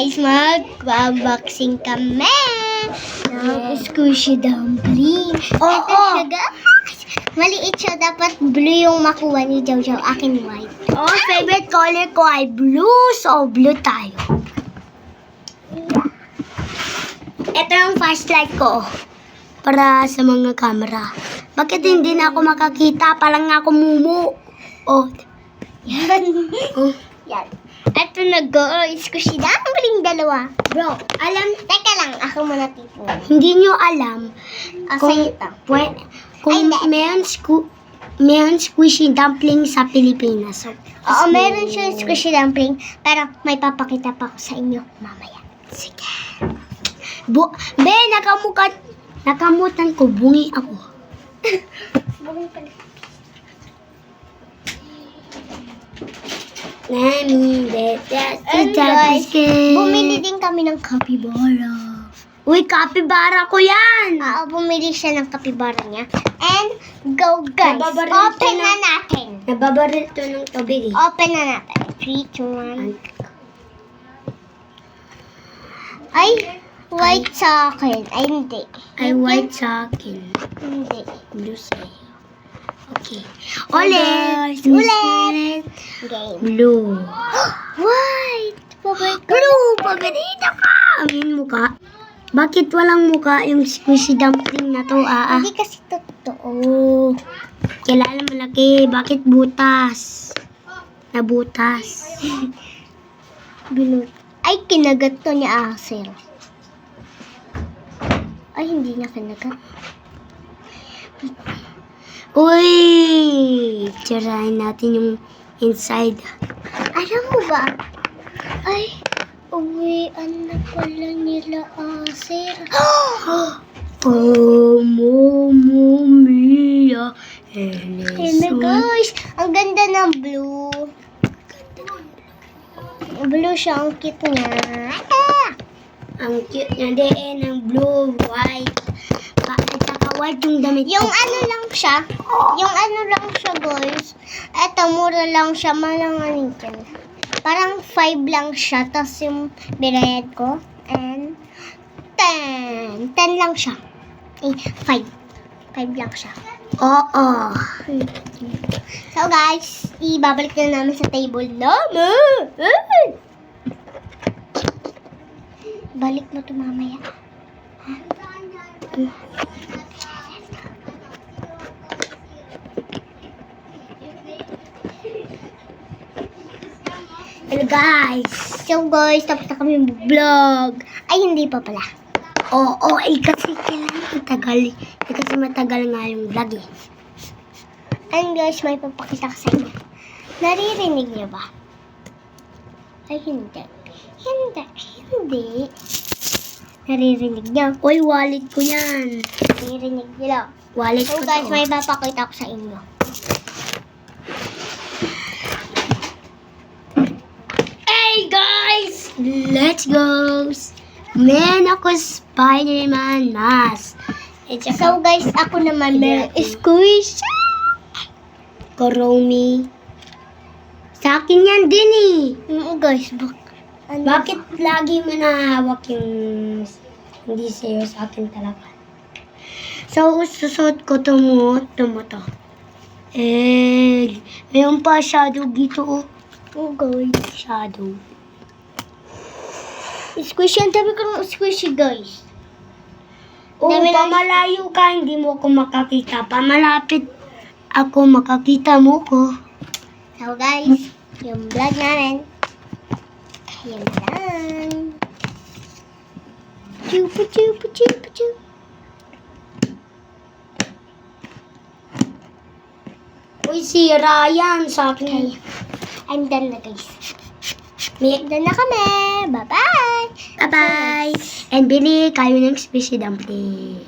guys, mag-unboxing kami ng squishy dumpling. Ito siya guys. Maliit siya. Dapat blue yung makuha ni Jojo. Akin white. Favorite color ko ay blue. So, blue tayo. Ito yung flashlight ko. Para sa mga camera. Bakit hindi na ako makakita? Parang nga ako mumu. Yan. Yan. Ito na guys. Squishy dumpling dalawa. Bro, teka lang. Ako muna tipo. Hindi nyo alam. Kung meron squishy dumpling sa Pilipinas. Oo, meron siya squishy dumpling. Pero may papakita pa ako sa inyo mamaya. Sige. Nakamutan ko. Bungi ako. Bungi pala. Guys, bumili din kami ng capybara. Uy, capybara ko yan! Oo, bumili siya ng capybara niya. And, go guys! Open na natin! Nababaril to ng tubig eh. Open na natin. 3, 2, 1. Ay, white sa akin. Ay, hindi. Ay, white sa akin. Hindi. Blue sa'yo. Okay. Ulit! Game. Blue. White! Blue! Paborito ka! Amin mukha. Bakit walang mukha yung squishy dumpling na to, Hindi kasi totoo. Kilala malaki. Bakit butas? Nabutas. Ay, kinagat to ni Asel. Ay, hindi niya kinagat. Uy! Tirahin natin yung inside. Alam mo ba? Ay, uwian na pala nila Asir. Mamma mia. Hello guys, ang ganda ng blue. Blue siya, ang cute niya. Ang cute niya din, ang blue, white. White yung damit ko. Yung ano lang siya guys. Eto, mura lang siya. Malanganin ka na. Parang 5 lang siya. Tapos yung binayad ko. And 10. 10 lang siya. 5. 5 lang siya. Oo. So guys, ibabalik na namin sa table namin. Balik mo to mamaya. Hello guys! So guys, tapos na kami vlog. Ay, hindi pa pala. Oo, kasi kailangan matagal. Kasi matagal nga yung vlog eh. And guys, may papakita ko sa inyo. Naririnig niyo ba? Ay, hindi. Hindi. Naririnig niyo. Uy, wallet ko yan. Naririnig niyo. Wallet ko to. So guys, may papakita ko sa inyo. Let's go! Man, ako Spider-Man mask. So guys, ako naman meron squishy. Kuromi. Sa akin yan din eh. Guys, bakit lagi mo nahahawak yung hindi sa'yo, sa akin talaga? So, susuot ko to. Mayroon pa shadow dito guys, shadow. Squishy, ang tabi ko ng squishy, guys. Pamalayo ka, hindi mo ako makakita. Pamalapit ako, makakita mo ko. So, guys, yung vlog namin. Yan lang. Chupa. Uy, sira yan sa akin. Okay. I'm done na, guys. Done na kami. Bye-bye. Bye-bye. And bili kayo ng squishy dumpling.